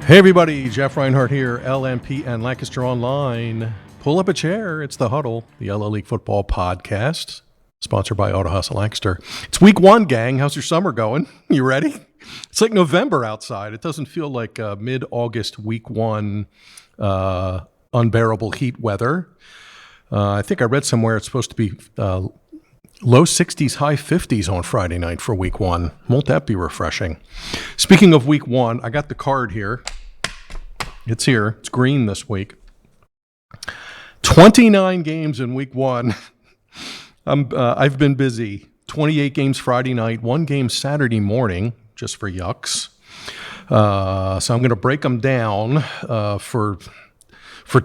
Hey everybody, Jeff Reinhart here, LMP and Lancaster Online. Pull up a chair. It's the Huddle, the LL League football podcast, sponsored by Auto Hustle Lancaster. It's week one, gang. How's your summer going? You ready? It's like November outside. It doesn't feel like mid-August week one unbearable heat weather. I think I read somewhere it's supposed to be low 60s, high 50s on Friday night for week one. Won't that be refreshing? Speaking of week one, I got the card here. It's here. It's green this week. 29 games in week one. I've been busy. 28 games Friday night, 1 game Saturday morning, just for yucks. So I'm going to break them down for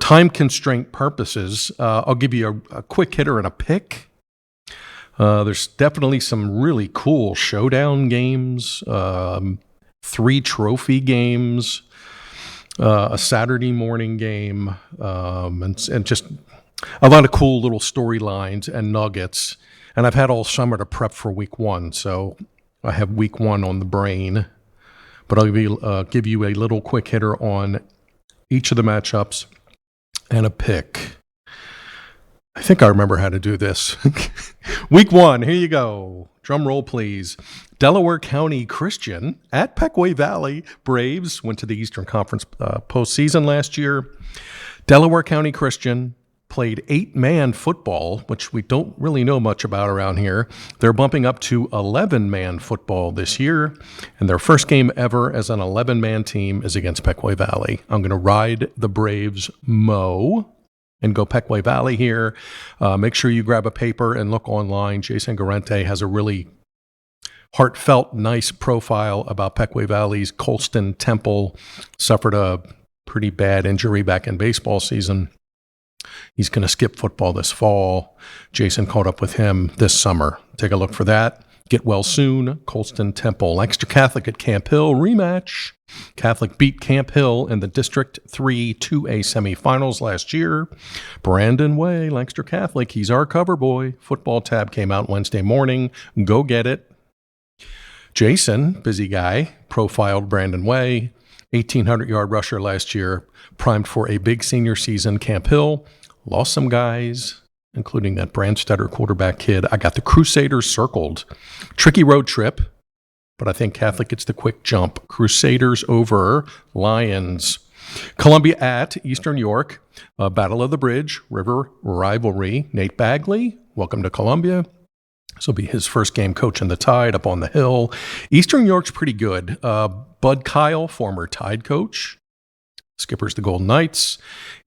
time constraint purposes. I'll give you a quick hitter and a pick. There's definitely some really cool showdown games, 3 trophy games, a Saturday morning game, and just a lot of cool little storylines and nuggets. And I've had all summer to prep for week one, so I have week one on the brain. But I'll give you a little quick hitter on each of the matchups and a pick. I think I remember how to do this. Week one, here you go. Drum roll, please. Delaware County Christian at Pequay Valley Braves went to the Eastern Conference postseason last year. Delaware County Christian played 8-man football, which we don't really know much about around here. They're bumping up to 11-man football this year, and their first game ever as an 11-man team is against Pequay Valley. I'm going to ride the Braves and go Pequay Valley here. Make sure you grab a paper and look online. Jason Garente has a really heartfelt, nice profile about Pequay Valley's Colston Temple. Suffered a pretty bad injury back in baseball season. He's going to skip football this fall. Jason caught up with him this summer. Take a look for that. Get well soon. Colston Temple. Lancaster Catholic at Camp Hill rematch. Catholic beat Camp Hill in the District 3 2A semifinals last year. Brandon Way, Lancaster Catholic. He's our cover boy. Football tab came out Wednesday morning. Go get it. Jason, busy guy, profiled Brandon Way. 1,800-yard rusher last year. Primed for a big senior season. Camp Hill lost some guys, including that Brandstetter quarterback kid. I got the Crusaders circled. Tricky road trip, but I think Catholic gets the quick jump. Crusaders over Lions. Columbia at Eastern York. Battle of the Bridge, River rivalry. Nate Bagley, welcome to Columbia. This will be his first game coaching the Tide up on the hill. Eastern York's pretty good. Bud Kyle, former Tide coach, skippers the Golden Knights.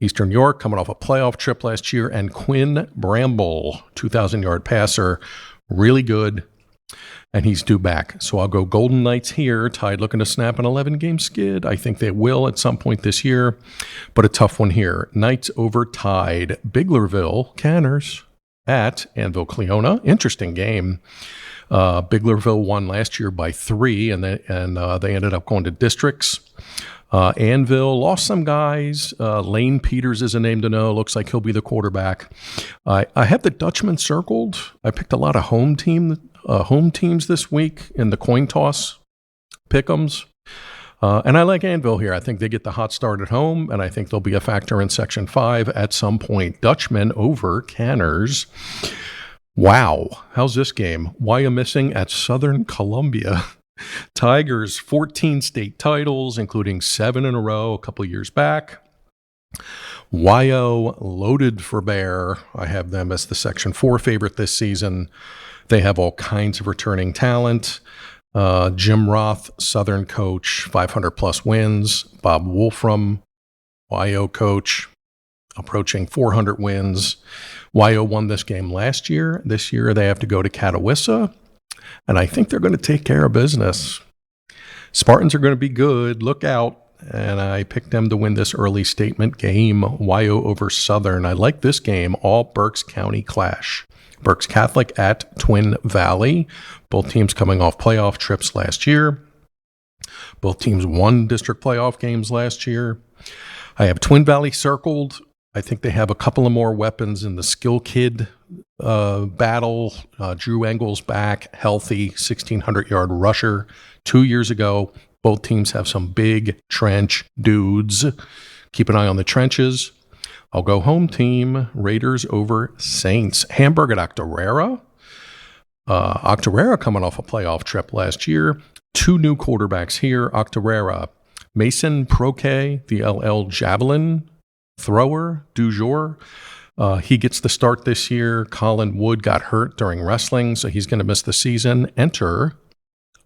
Eastern York coming off a playoff trip last year. And Quinn Bramble, 2,000-yard passer, really good. And he's due back. So I'll go Golden Knights here. Tide looking to snap an 11-game skid. I think they will at some point this year, but a tough one here. Knights over Tide. Biglerville Canners at Anvil Cleona. Interesting game. Biglerville won last year by 3, and they ended up going to districts. Anvil lost some guys. Lane Peters is a name to know. Looks like he'll be the quarterback. I have the Dutchman circled. I picked a lot of home teams this week in the coin toss pick'ems. And I like Anvil here. I think they get the hot start at home, and I think they'll be a factor in Section 5 at some point. Dutchman over Canners. Wow. How's this game? Why missing at Southern Columbia? Tigers, 14 state titles, including 7 in a row a couple years back. YO loaded for bear. I have them as the Section 4 favorite this season. They have all kinds of returning talent. Jim Roth, Southern coach, 500-plus wins. Bob Wolfram, YO coach, approaching 400 wins. YO won this game last year. This year they have to go to Catawissa, and I think they're going to take care of business. Spartans are going to be good. Look out. And I picked them to win this early statement game, YO over Southern. I like this game, all Berks County clash. Berks Catholic at Twin Valley. Both teams coming off playoff trips last year. Both teams won district playoff games last year. I have Twin Valley circled. I think they have a couple of more weapons in the skill kid battle. Drew Engel's back, healthy, 1,600-yard rusher 2 years ago. Both teams have some big trench dudes. Keep an eye on the trenches. I'll go home team, Raiders over Saints. Hamburg at Octorara. Octorara coming off a playoff trip last year. 2 new quarterbacks here. Octorara, Mason Proque, the LL Javelin thrower du jour. He gets the start this year. Colin Wood got hurt during wrestling, so he's going to miss the season. Enter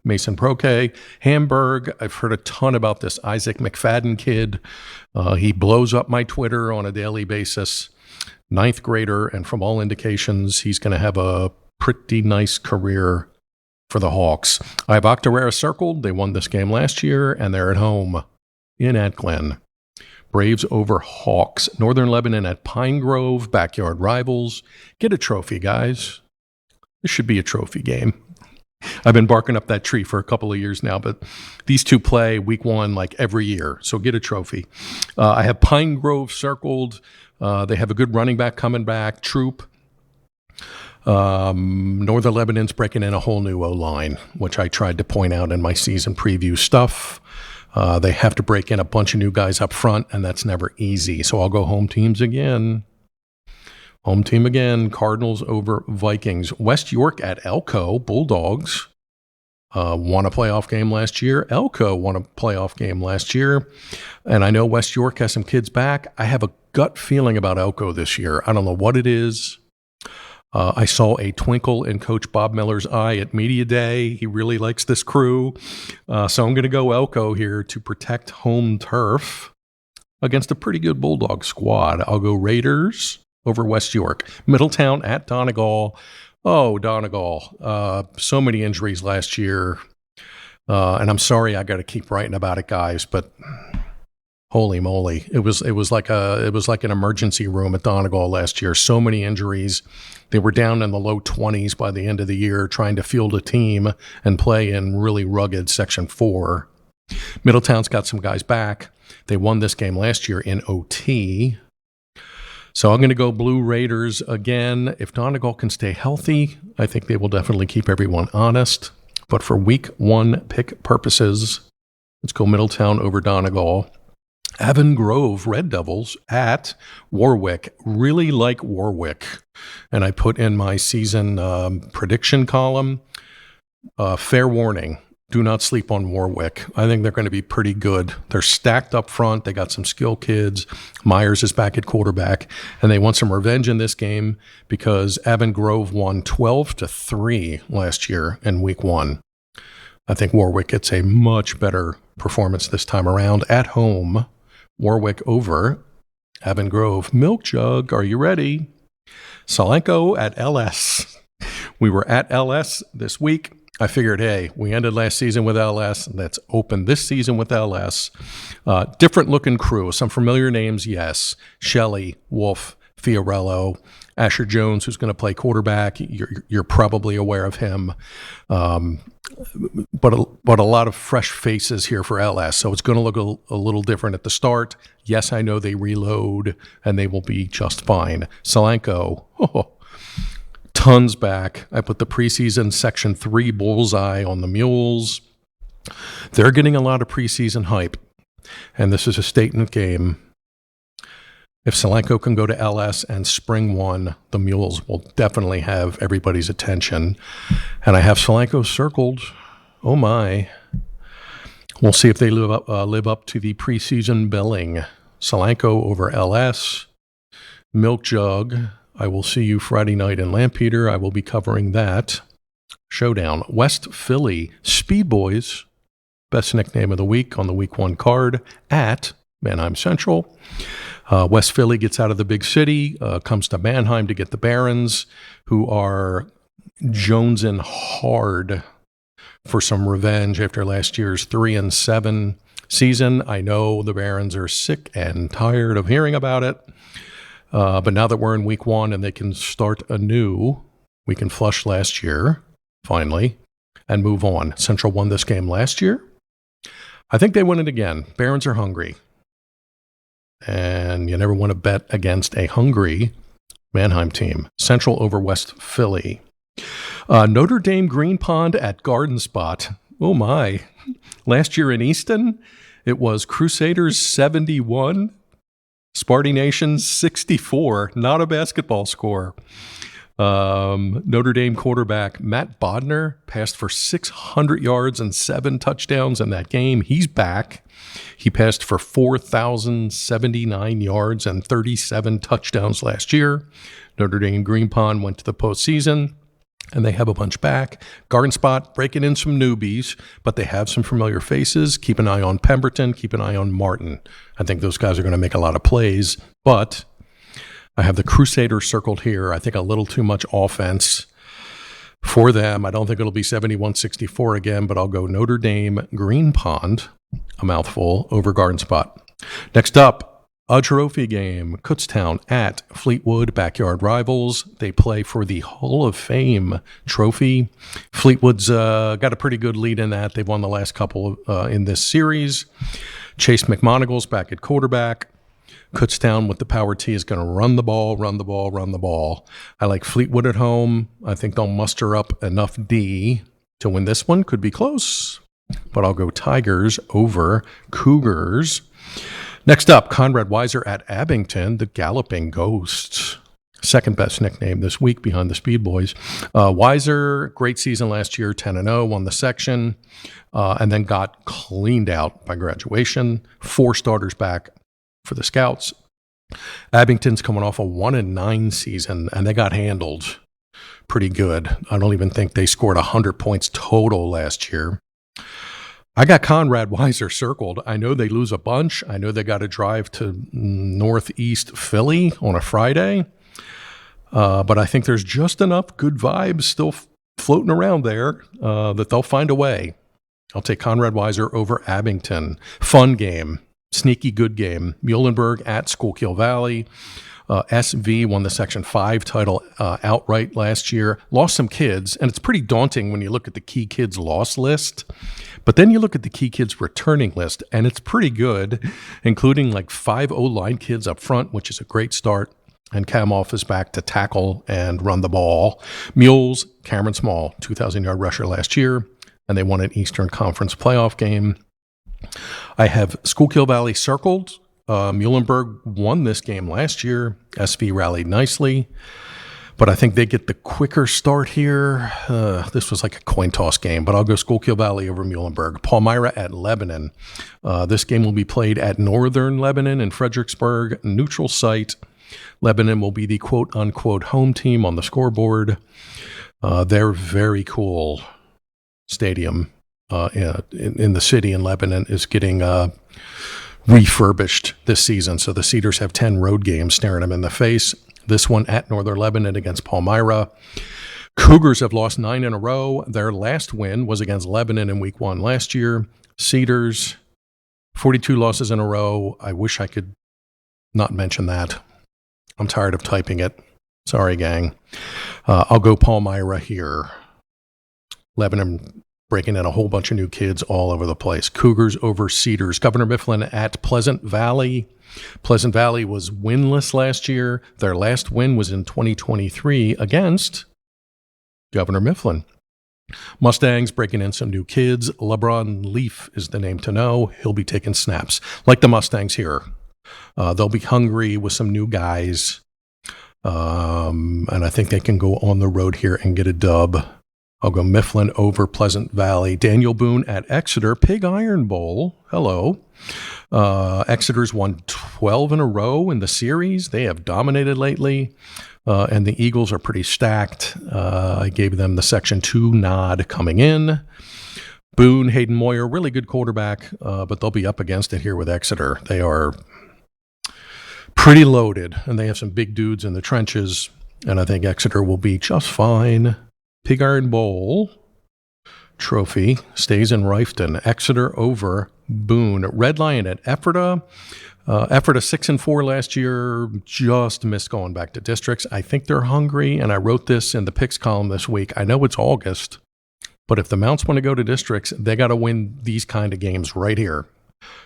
Mason Proque. Hamburg, I've heard a ton about this Isaac McFadden kid. He blows up my Twitter on a daily basis. 9th grader, and from all indications, he's going to have a pretty nice career for the Hawks. I have Octorara circled. They won this game last year, and they're at home in Atglen. Braves over Hawks. Northern Lebanon at Pine Grove, backyard rivals. Get a trophy, guys. This should be a trophy game. I've been barking up that tree for a couple of years now, but these two play week 1 like every year, so get a trophy. I have Pine Grove circled. They have a good running back coming back, Troop. Northern Lebanon's breaking in a whole new O-line, which I tried to point out in my season preview stuff. They have to break in a bunch of new guys up front, and that's never easy. So I'll go home teams again. Home team again, Cardinals over Vikings. West York at Elko, Bulldogs. Won a playoff game last year. Elko won a playoff game last year. And I know West York has some kids back. I have a gut feeling about Elko this year. I don't know what it is. I saw a twinkle in Coach Bob Miller's eye at Media Day. He really likes this crew. So I'm going to go Elko here to protect home turf against a pretty good Bulldog squad. I'll go Raiders over West York. Middletown at Donegal. Oh, Donegal. So many injuries last year. And I'm sorry I got to keep writing about it, guys, but holy moly. It was like an emergency room at Donegal last year. So many injuries. They were down in the low 20s by the end of the year trying to field a team and play in really rugged Section 4. Middletown's got some guys back. They won this game last year in OT. So I'm going to go Blue Raiders again. If Donegal can stay healthy, I think they will definitely keep everyone honest. But for week 1 pick purposes, let's go Middletown over Donegal. Avon Grove Red Devils at Warwick. Really like Warwick. And I put in my season prediction column, fair warning. Do not sleep on Warwick. I think they're going to be pretty good. They're stacked up front. They got some skill kids. Myers is back at quarterback. And they want some revenge in this game because Avon Grove won 12-3 last year in week 1. I think Warwick gets a much better performance this time around at home. Warwick over Avon Grove. Milk Jug, are you ready? Solanco at LS. We were at LS this week. I figured, hey, we ended last season with LS. Let's open this season with LS. Different looking crew. Some familiar names, yes. Shelley, Wolf, Fiorello, Asher Jones, who's going to play quarterback. You're probably aware of him. But a lot of fresh faces here for LS. So it's going to look a little different at the start. Yes, I know they reload, and they will be just fine. Solanco, tons back. I put the preseason Section 3 bullseye on the Mules. They're getting a lot of preseason hype, and this is a statement game. If Solanco can go to LS and spring 1, the Mules will definitely have everybody's attention. And I have Solanco circled. Oh, my. We'll see if they live up to the preseason billing. Solanco over LS. Milk Jug. I will see you Friday night in Lampeter. I will be covering that. Showdown. West Philly Speed Boys, best nickname of the week on the week 1 card at Mannheim Central. West Philly gets out of the big city, comes to Mannheim to get the Barons, who are jonesing hard for some revenge after last year's 3-7 season. I know the Barons are sick and tired of hearing about it. But now that we're in week 1 and they can start anew, we can flush last year, finally, and move on. Central won this game last year. I think they win it again. Barons are hungry. And you never want to bet against a hungry Mannheim team. Central over West Philly. Notre Dame Green Pond at Garden Spot. Oh my. Last year in Easton, it was Crusaders 71, Sparty Nation 64. Not a basketball score. Notre Dame quarterback Matt Bodner passed for 600 yards and 7 touchdowns in that game. He's back. He passed for 4,079 yards and 37 touchdowns last year. Notre Dame Green Pond went to the postseason, and they have a bunch back. Garden Spot breaking in some newbies, but they have some familiar faces. Keep an eye on Pemberton. Keep an eye on Martin. I think those guys are going to make a lot of plays, but I have the Crusaders circled here. I think a little too much offense for them. I don't think it'll be 71-64 again, but I'll go Notre Dame Green Pond, a mouthful, over Garden Spot. Next up, a trophy game. Kutztown at Fleetwood, backyard rivals. They play for the Hall of Fame trophy. Fleetwood's got a pretty good lead in that. They've won the last couple in this series. Chase McMonagle's back at quarterback. Kutztown with the power T is going to run the ball. I like Fleetwood at home. I think they'll muster up enough D to win this one. Could be close, but I'll go Tigers over Cougars. Next up, Conrad Weiser at Abington, the Galloping Ghost. Second best nickname this week behind the Speed Boys. Weiser, great season last year, 10-0, won the section, and then got cleaned out by graduation. 4 starters back for the Scouts. Abington's coming off a 1-9 season, and they got handled pretty good. I don't even think they scored 100 points total last year. I got Conrad Weiser circled. I know they lose a bunch. I know they got to drive to Northeast Philly on a Friday, but I think there's just enough good vibes still floating around there that they'll find a way. I'll take Conrad Weiser over Abington. Fun game. Sneaky good game. Muhlenberg at Schuylkill Valley. SV won the Section 5 title outright last year. Lost some kids, and it's pretty daunting when you look at the key kids loss list. But then you look at the key kids returning list, and it's pretty good, including like 5 O-line kids up front, which is a great start. And Kamoff is back to tackle and run the ball. Mules, Cameron Small, 2,000-yard rusher last year, and they won an Eastern Conference playoff game. I have Schuylkill Valley circled. Muhlenberg won this game last year. SV rallied nicely, but I think they get the quicker start here. This was like a coin toss game, but I'll go Schuylkill Valley over Muhlenberg. Palmyra at Lebanon. This game will be played at Northern Lebanon in Fredericksburg, neutral site. Lebanon will be the quote-unquote home team on the scoreboard. They're very cool stadium in the city in Lebanon is getting refurbished this season. So the Cedars have 10 road games staring them in the face. This one at Northern Lebanon against Palmyra. Cougars have lost 9 in a row. Their last win was against Lebanon in week 1 last year. Cedars, 42 losses in a row. I wish I could not mention that. I'm tired of typing it. Sorry, gang. I'll go Palmyra here. Lebanon breaking in a whole bunch of new kids all over the place. Cougars over Cedars. Governor Mifflin at Pleasant Valley. Pleasant Valley was winless last year. Their last win was in 2023 against Governor Mifflin. Mustangs breaking in some new kids. LeBron Leaf is the name to know. He'll be taking snaps. Like the Mustangs here. They'll be hungry with some new guys. And I think they can go on the road here and get a dub. I'll go Mifflin over Pleasant Valley. Daniel Boone at Exeter. Pig Iron Bowl. Hello. Exeter's won 12 in a row in the series. They have dominated lately. And the Eagles are pretty stacked. I gave them the Section 2 nod coming in. Boone, Hayden Moyer, really good quarterback, but they'll be up against it here with Exeter. They are pretty loaded, and they have some big dudes in the trenches, and I think Exeter will be just fine. Pig Iron Bowl trophy stays in Rifton. Exeter over Boone. Red Lion at Ephrata. Ephrata 6-4 last year, just missed going back to districts. I think they're hungry, and I wrote this in the picks column this week. I know it's August, but if the Mounts want to go to districts, they got to win these kind of games right here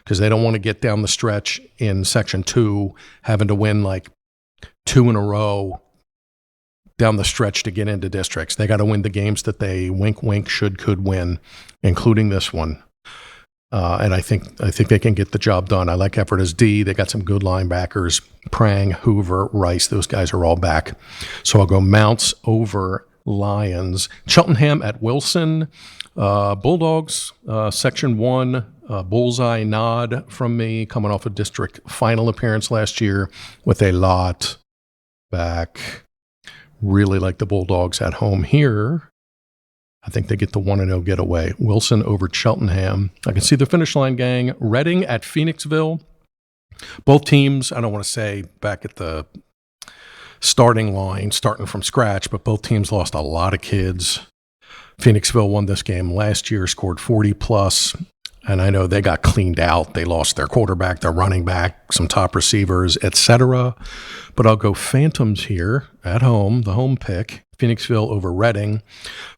because they don't want to get down the stretch in Section 2 having to win like 2 in a row down the stretch to get into districts. They got to win the games that they wink, could win, including this one. And I think they can get the job done. I like effort as D. They got some good linebackers. Prang, Hoover, Rice. Those guys are all back. So I'll go Mounts over Lions. Cheltenham at Wilson. Bulldogs, Section 1. Bullseye nod from me, coming off a district final appearance last year with a lot back. Really like the Bulldogs at home here. I think they get the 1-0 getaway. Wilson over Cheltenham. I can see the finish line, gang. Reading at Phoenixville. Both teams, I don't want to say back at the starting line, starting from scratch, but both teams lost a lot of kids. Phoenixville won this game last year, scored 40+. And I know they got cleaned out. They lost their quarterback, their running back, some top receivers, etc. But I'll go Phantoms here at home, the home pick. Phoenixville over Reading.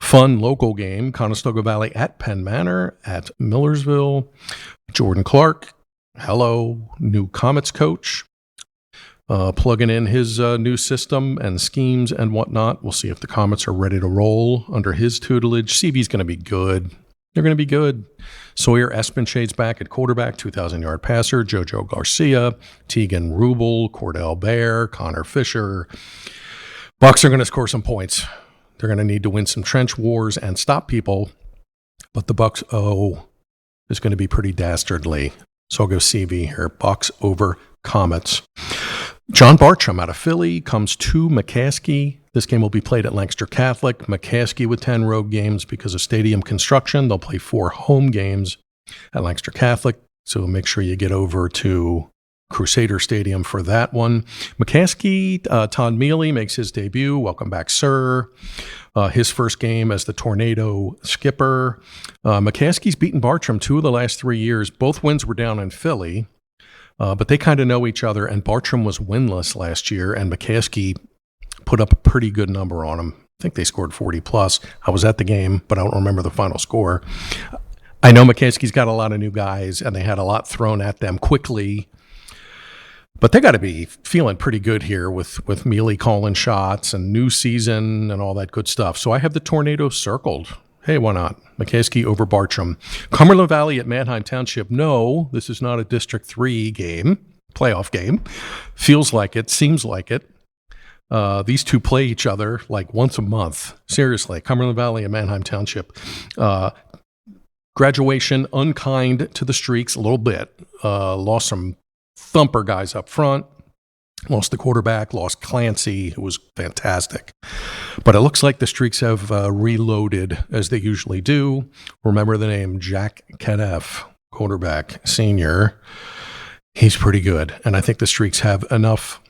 Fun local game. Conestoga Valley at Penn Manor at Millersville. Jordan Clark, hello, new Comets coach. Plugging in his new system and schemes and whatnot. We'll see if the Comets are ready to roll under his tutelage. CV's going to be good. They're going to be good. Sawyer Espenshade's back at quarterback, 2,000-yard passer. Jojo Garcia, Tegan Rubel, Cordell Bear, Connor Fisher. Bucks are going to score some points. They're going to need to win some trench wars and stop people. But the Bucks O is going to be pretty dastardly. So I'll go CV here. Bucks over Comets. John Bartram out of Philly comes to McCaskey. This game will be played at Lancaster Catholic. McCaskey with 10 road games because of stadium construction. They'll play 4 home games at Lancaster Catholic. So make sure you get over to Crusader Stadium for that one. McCaskey, Todd Mealy makes his debut. Welcome back, sir. His first game as the Tornado skipper. McCaskey's beaten Bartram 2 of the last 3 years. Both wins were down in Philly. But they kind of know each other, and Bartram was winless last year, and McCaskey put up a pretty good number on him. I think they scored 40+. I was at the game, but I don't remember the final score. I know McCaskey's got a lot of new guys, and they had a lot thrown at them quickly, but they got to be feeling pretty good here with Mealy calling shots and new season and all that good stuff. So I have the Tornado circled. Hey, why not? McCaskey over Bartram. Cumberland Valley at Manheim Township. No, this is not a District 3 game, playoff game. Feels like it, seems like it. These two play each other like once a month. Seriously, Cumberland Valley and Manheim Township. Graduation, unkind to the Streaks a little bit. Lost some thumper guys up front. Lost the quarterback, lost Clancy, who was fantastic. But it looks like the Streaks have reloaded, as they usually do. Remember the name Jack Kneff, quarterback, senior. He's pretty good. And I think the Streaks have enough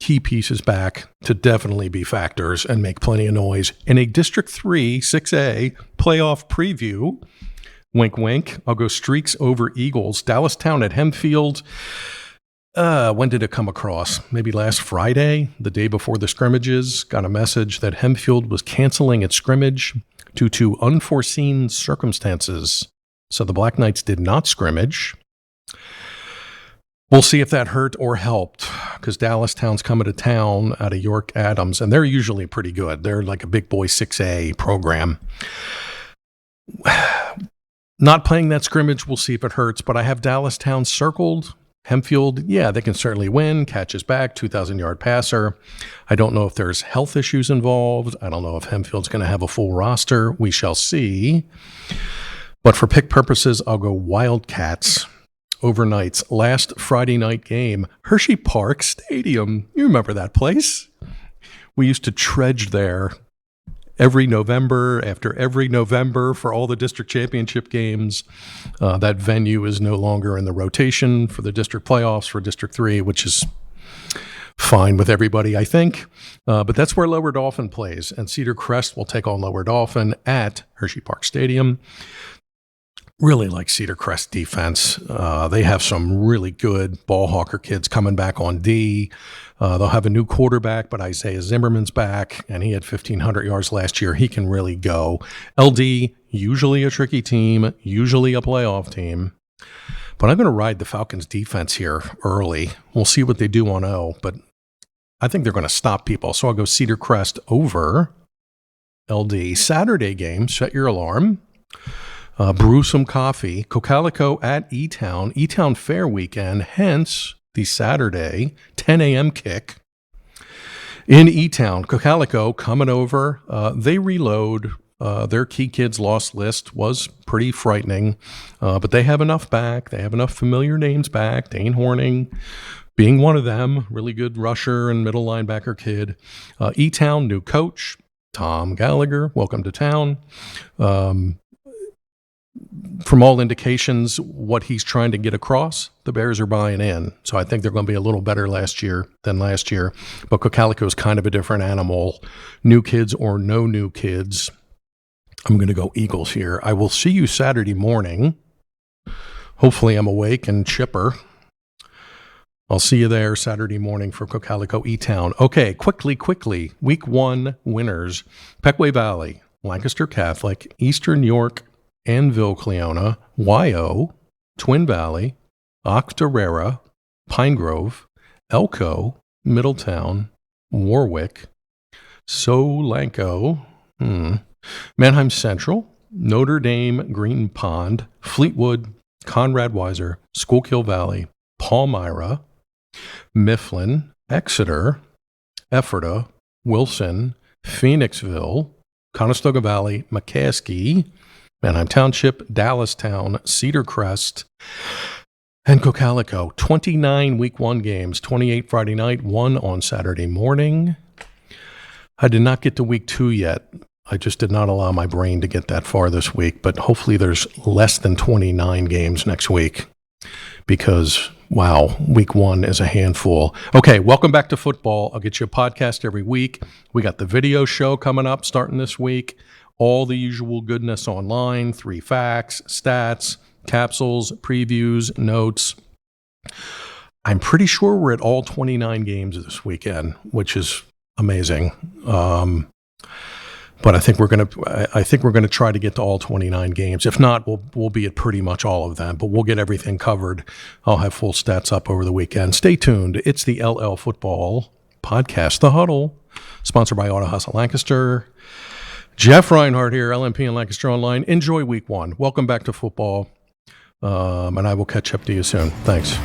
key pieces back to definitely be factors and make plenty of noise. In a District 3, 6A playoff preview, wink, wink, I'll go Streaks over Eagles. Dallastown at Hempfield. When did it come across? Maybe last Friday, the day before the scrimmages, got a message that Hempfield was canceling its scrimmage due to unforeseen circumstances. So the Black Knights did not scrimmage. We'll see if that hurt or helped, because Dallastown's coming to town out of York Adams, and they're usually pretty good. They're like a big boy 6A program. Not playing that scrimmage, we'll see if it hurts, but I have Dallastown circled. Hempfield, yeah, they can certainly win. Catches back, 2,000-yard passer. I don't know if there's health issues involved. I don't know if Hempfield's going to have a full roster. We shall see. But for pick purposes, I'll go Wildcats overnights. Last Friday night game, Hershey Park Stadium. You remember that place? We used to trudge there every November, after every November for all the district championship games. That venue is no longer in the rotation for the district playoffs for District 3, which is fine with everybody, I think. But that's where Lower Dauphin plays, and Cedar Crest will take on Lower Dauphin at Hershey Park Stadium. Really like Cedar Crest defense. They have some really good ball hawker kids coming back on D. They'll have a new quarterback, but Isaiah Zimmerman's back, and he had 1,500 yards last year. He can really go. LD, usually a tricky team, usually a playoff team. But I'm going to ride the Falcons' defense here early. We'll see what they do on O, but I think they're going to stop people. So I'll go Cedar Crest over LD. Saturday game, set your alarm. Brew some coffee. Cocalico at E-Town. E-Town Fair weekend, hence the Saturday 10 a.m. kick. In E-Town, Cocalico coming over. They reload. Their Key Kids lost list was pretty frightening, but they have enough back. They have enough familiar names back. Dane Horning being one of them, really good rusher and middle linebacker kid. E-Town, new coach, Tom Gallagher, welcome to town. From all indications, what he's trying to get across, the Bears are buying in. So I think they're going to be a little better than last year. But Cocalico is kind of a different animal. New kids or no new kids. I'm going to go Eagles here. I will see you Saturday morning. Hopefully I'm awake and chipper. I'll see you there Saturday morning for Cocalico E-Town. Okay, quickly. Week 1 winners. Pequea Valley, Lancaster Catholic, Eastern York, Anvil Cleona, YO, Twin Valley, Octorara, Pine Grove, Elko, Middletown, Warwick, Solanco, Mannheim Central, Notre Dame, Green Pond, Fleetwood, Conrad Weiser, Schuylkill Valley, Palmyra, Mifflin, Exeter, Ephrata, Wilson, Phoenixville, Conestoga Valley, McCaskey, Manheim Township, Dallastown, Cedar Crest, and Cocalico. 29 week 1 games, 28 Friday night, 1 on Saturday morning. I did not get to week 2 yet. I just did not allow my brain to get that far this week, but hopefully there's less than 29 games next week because, wow, week 1 is a handful. Okay, welcome back to football. I'll get you a podcast every week. We got the video show coming up starting this week. All the usual goodness online, 3 facts, stats, capsules, previews, notes. I'm pretty sure we're at all 29 games this weekend, which is amazing. But I think we're gonna try to get to all 29 games. If not, we'll be at pretty much all of them. But we'll get everything covered. I'll have full stats up over the weekend. Stay tuned. It's the LL Football Podcast, The Huddle, sponsored by Auto Hustle Lancaster. Jeff Reinhart here, LMP and Lancaster Online. Enjoy week 1. Welcome back to football, and I will catch up to you soon. Thanks.